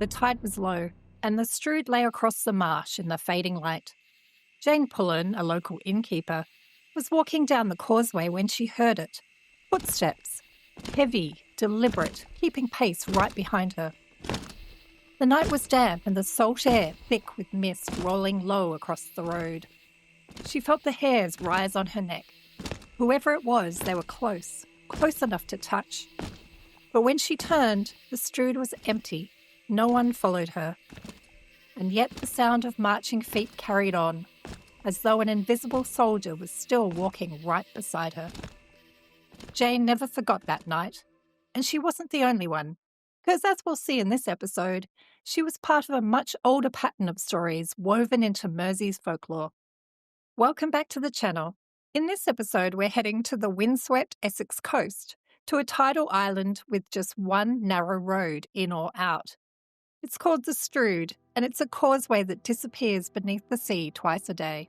The tide was low, and the Strood lay across the marsh in the fading light. Jane Pullen, a local innkeeper, was walking down the causeway when she heard it. Footsteps. Heavy, deliberate, keeping pace right behind her. The night was damp and the salt air thick with mist rolling low across the road. She felt the hairs rise on her neck. Whoever it was, they were close enough to touch. But when she turned, the Strood was empty. No one followed her. And yet the sound of marching feet carried on, as though an invisible soldier was still walking right beside her. Jane never forgot that night, and she wasn't the only one, because as we'll see in this episode, she was part of a much older pattern of stories woven into Mersea's folklore. Welcome back to the channel. In this episode, we're heading to the windswept Essex coast, to a tidal island with just one narrow road in or out. It's called the Strood, and it's a causeway that disappears beneath the sea twice a day.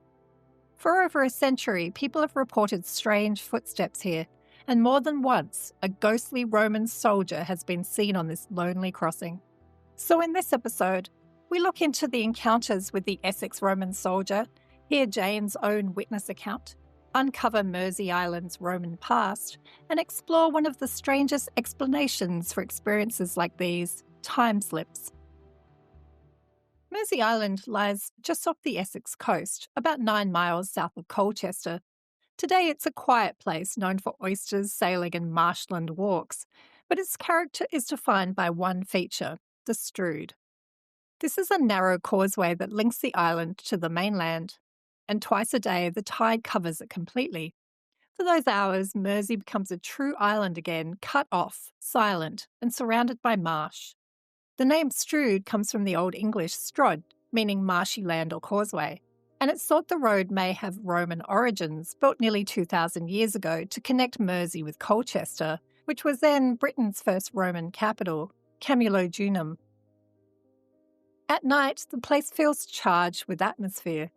For over a century, people have reported strange footsteps here, and more than once, a ghostly Roman soldier has been seen on this lonely crossing. So in this episode, we look into the encounters with the Essex Roman soldier, hear Jane's own witness account, uncover Mersea Island's Roman past, and explore one of the strangest explanations for experiences like these, time slips. Mersea Island lies just off the Essex coast, about 9 miles south of Colchester. Today it's a quiet place known for oysters, sailing and marshland walks, but its character is defined by one feature, the Strood. This is a narrow causeway that links the island to the mainland, and twice a day the tide covers it completely. For those hours, Mersea becomes a true island again, cut off, silent, and surrounded by marsh. The name Strood comes from the Old English strod, meaning marshy land or causeway, and it's thought the road may have Roman origins, built nearly 2,000 years ago to connect Mersea with Colchester, which was then Britain's first Roman capital, Camulodunum. At night, the place feels charged with atmosphere.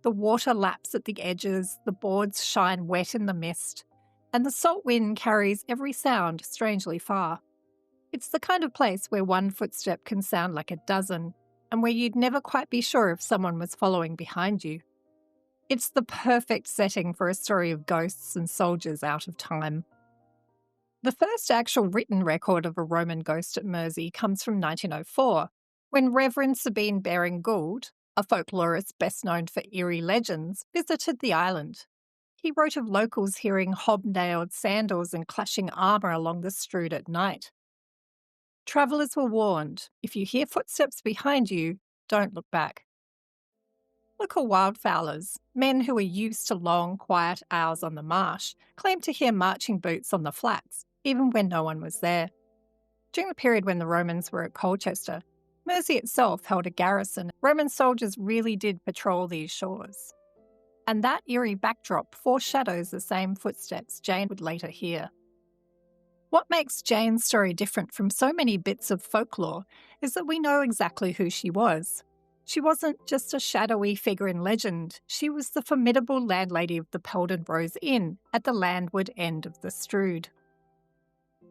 The water laps at the edges, the boards shine wet in the mist, and the salt wind carries every sound strangely far. It's the kind of place where one footstep can sound like a dozen, and where you'd never quite be sure if someone was following behind you. It's the perfect setting for a story of ghosts and soldiers out of time. The first actual written record of a Roman ghost at Mersea comes from 1904, when Reverend Sabine Baring-Gould, a folklorist best known for eerie legends, visited the island. He wrote of locals hearing hobnailed sandals and clashing armour along the Strood at night. Travellers were warned, if you hear footsteps behind you, don't look back. Local wildfowlers, men who were used to long, quiet hours on the marsh, claimed to hear marching boots on the flats, even when no one was there. During the period when the Romans were at Colchester, Mersea itself held a garrison. Roman soldiers really did patrol these shores. And that eerie backdrop foreshadows the same footsteps Jane would later hear. What makes Jane's story different from so many bits of folklore is that we know exactly who she was. She wasn't just a shadowy figure in legend, she was the formidable landlady of the Peldon Rose Inn at the landward end of the Strood.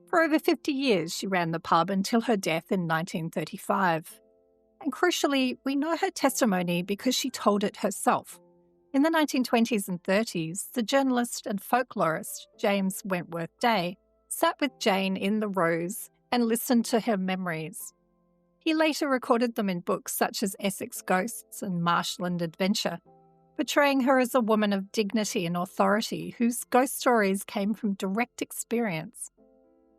For over 50 years she ran the pub until her death in 1935. And crucially, we know her testimony because she told it herself. In the 1920s and 30s, the journalist and folklorist James Wentworth Day sat with Jane in the Rose and listened to her memories. He later recorded them in books such as Essex Ghosts and Marshland Adventure, portraying her as a woman of dignity and authority whose ghost stories came from direct experience.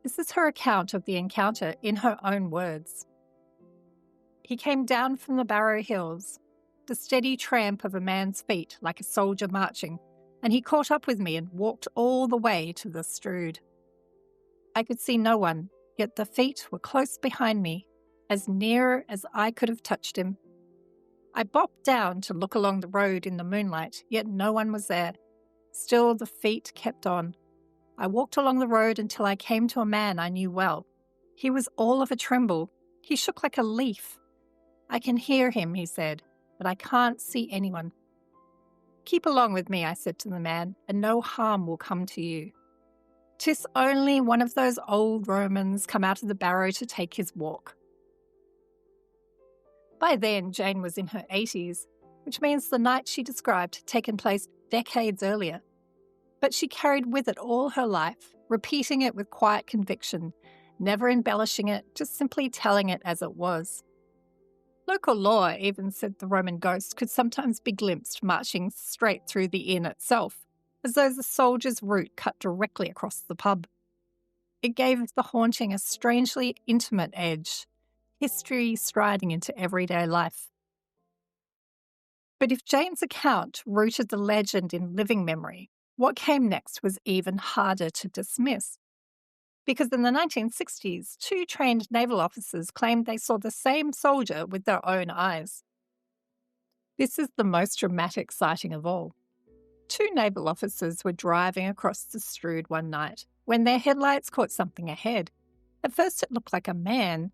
This is her account of the encounter in her own words. He came down from the Barrow Hills, the steady tramp of a man's feet like a soldier marching, and he caught up with me and walked all the way to the Strood. I could see no one, yet the feet were close behind me, as near as I could have touched him. I bopped down to look along the road in the moonlight, yet no one was there. Still the feet kept on. I walked along the road until I came to a man I knew well. He was all of a tremble. He shook like a leaf. I can hear him, he said, but I can't see anyone. Keep along with me, I said to the man, and no harm will come to you. 'Tis only one of those old Romans come out of the barrow to take his walk. By then, Jane was in her 80s, which means the night she described had taken place decades earlier. But she carried with it all her life, repeating it with quiet conviction, never embellishing it, just simply telling it as it was. Local lore even said the Roman ghost could sometimes be glimpsed marching straight through the inn itself, as though the soldier's route cut directly across the pub. It gave the haunting a strangely intimate edge, history striding into everyday life. But if Jane's account rooted the legend in living memory, what came next was even harder to dismiss. Because in the 1960s, 2 trained naval officers claimed they saw the same soldier with their own eyes. This is the most dramatic sighting of all. 2 naval officers were driving across the Strood one night when their headlights caught something ahead. At first it looked like a man,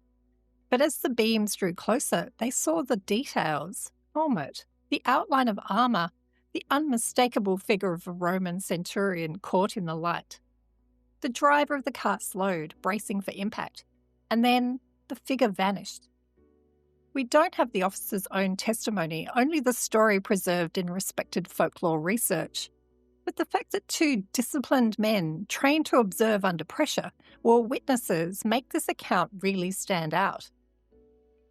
but as the beams drew closer, they saw the details, helmet, the outline of armour, the unmistakable figure of a Roman centurion caught in the light. The driver of the car slowed, bracing for impact, and then the figure vanished. We don't have the officer's own testimony, only the story preserved in respected folklore research. But the fact that 2 disciplined men, trained to observe under pressure, were witnesses make this account really stand out.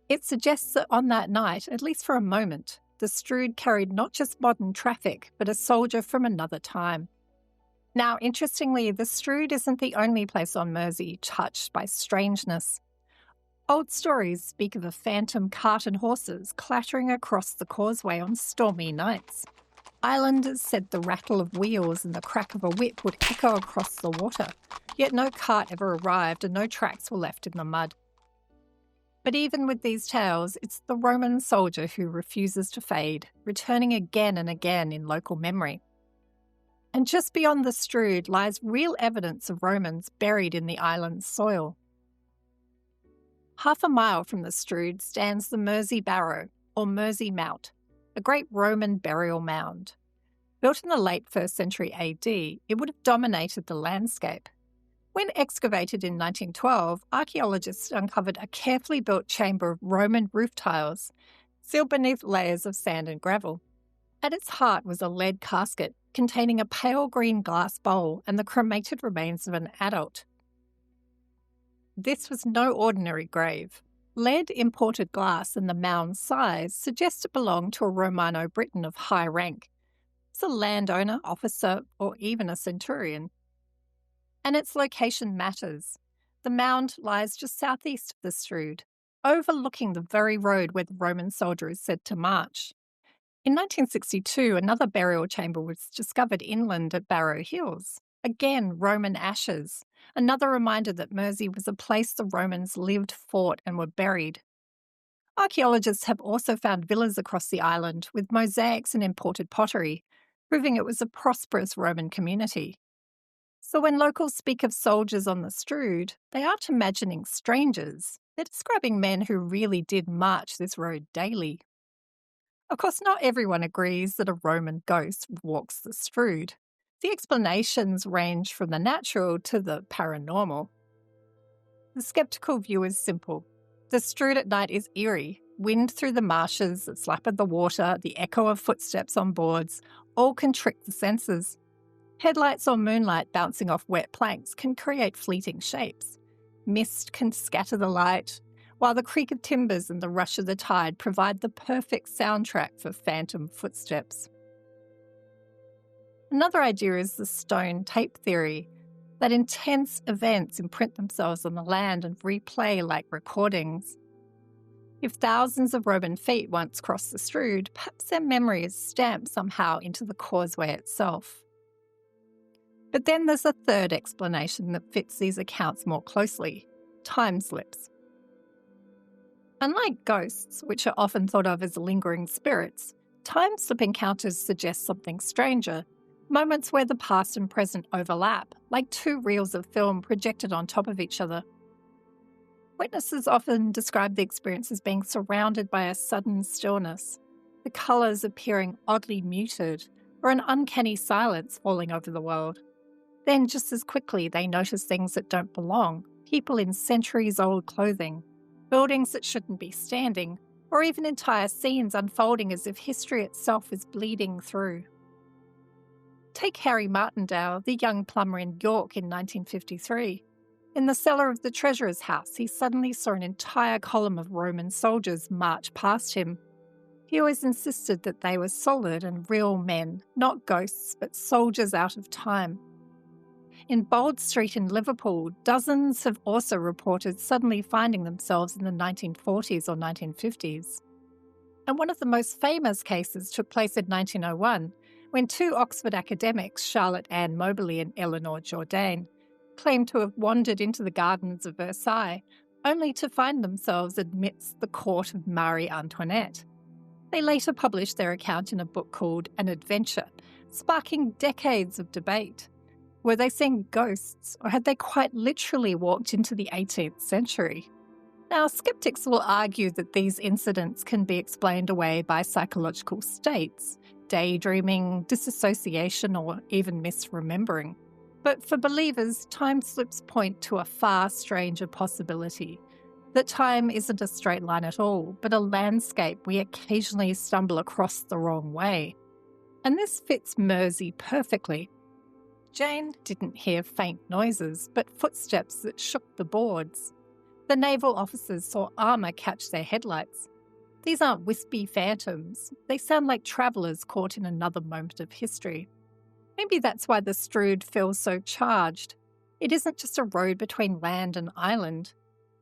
It suggests that on that night, at least for a moment, the Strood carried not just modern traffic, but a soldier from another time. Now, interestingly, the Strood isn't the only place on Mersea touched by strangeness. Old stories speak of a phantom cart and horses clattering across the Causeway on stormy nights. Islanders said the rattle of wheels and the crack of a whip would echo across the water, yet no cart ever arrived and no tracks were left in the mud. But even with these tales, it's the Roman soldier who refuses to fade, returning again and again in local memory. And just beyond the Strood lies real evidence of Romans buried in the island's soil. Half a mile from the Strood stands the Mersea Barrow, or Mersea Mount, a great Roman burial mound. Built in the late 1st century AD, it would have dominated the landscape. When excavated in 1912, archaeologists uncovered a carefully built chamber of Roman roof tiles, sealed beneath layers of sand and gravel. At its heart was a lead casket containing a pale green glass bowl and the cremated remains of an adult. This was no ordinary grave. Lead imported glass and the mound's size suggest it belonged to a Romano-Briton of high rank. It's a landowner, officer, or even a centurion. And its location matters. The mound lies just southeast of the Strood, overlooking the very road where the Roman soldier is said to march. In 1962, another burial chamber was discovered inland at Barrow Hills. Again, Roman ashes, another reminder that Mersea was a place the Romans lived, fought, and were buried. Archaeologists have also found villas across the island with mosaics and imported pottery, proving it was a prosperous Roman community. So when locals speak of soldiers on the Strood, they aren't imagining strangers. They're describing men who really did march this road daily. Of course, not everyone agrees that a Roman ghost walks the Strood. The explanations range from the natural to the paranormal. The sceptical view is simple. The Strood at night is eerie. Wind through the marshes, the slap of the water, the echo of footsteps on boards, all can trick the senses. Headlights or moonlight bouncing off wet planks can create fleeting shapes. Mist can scatter the light, while the creak of timbers and the rush of the tide provide the perfect soundtrack for phantom footsteps. Another idea is the stone tape theory, that intense events imprint themselves on the land and replay like recordings. If thousands of Roman feet once crossed the Strood, perhaps their memory is stamped somehow into the causeway itself. But then there's a third explanation that fits these accounts more closely: time slips. Unlike ghosts, which are often thought of as lingering spirits, time slip encounters suggest something stranger, moments where the past and present overlap, like 2 reels of film projected on top of each other. Witnesses often describe the experience as being surrounded by a sudden stillness, the colours appearing oddly muted, or an uncanny silence falling over the world. Then, just as quickly, they notice things that don't belong, people in centuries-old clothing, buildings that shouldn't be standing, or even entire scenes unfolding as if history itself is bleeding through. Take Harry Martindale, the young plumber in York in 1953. In the cellar of the treasurer's house, he suddenly saw an entire column of Roman soldiers march past him. He always insisted that they were solid and real men, not ghosts, but soldiers out of time. In Bold Street in Liverpool, dozens have also reported suddenly finding themselves in the 1940s or 1950s. And one of the most famous cases took place in 1901, when two Oxford academics, Charlotte Ann Moberly and Eleanor Jourdain, claimed to have wandered into the gardens of Versailles, only to find themselves amidst the court of Marie Antoinette. They later published their account in a book called An Adventure, sparking decades of debate. Were they seeing ghosts, or had they quite literally walked into the 18th century? Now, skeptics will argue that these incidents can be explained away by psychological states, daydreaming, disassociation, or even misremembering. But for believers, time slips point to a far stranger possibility. That time isn't a straight line at all, but a landscape we occasionally stumble across the wrong way. And this fits Mersea perfectly. Jane didn't hear faint noises, but footsteps that shook the boards. The naval officers saw armour catch their headlights. These aren't wispy phantoms. They sound like travellers caught in another moment of history. Maybe that's why the Strood feels so charged. It isn't just a road between land and island.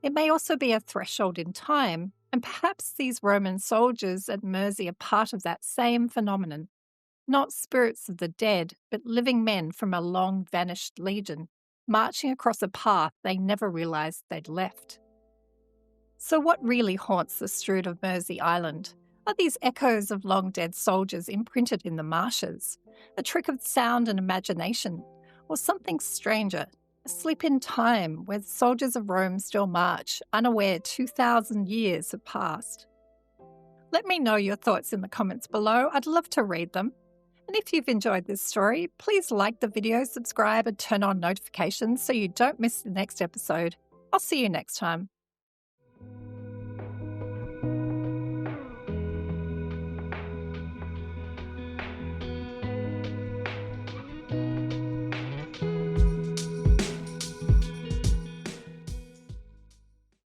It may also be a threshold in time, and perhaps these Roman soldiers at Mersea are part of that same phenomenon. Not spirits of the dead, but living men from a long-vanished legion, marching across a path they never realised they'd left. So what really haunts the Strood of Mersea Island? Are these echoes of long-dead soldiers imprinted in the marshes? A trick of sound and imagination? Or something stranger? A slip in time where the soldiers of Rome still march, unaware 2,000 years have passed? Let me know your thoughts in the comments below. I'd love to read them. And if you've enjoyed this story, please like the video, subscribe and turn on notifications so you don't miss the next episode. I'll see you next time.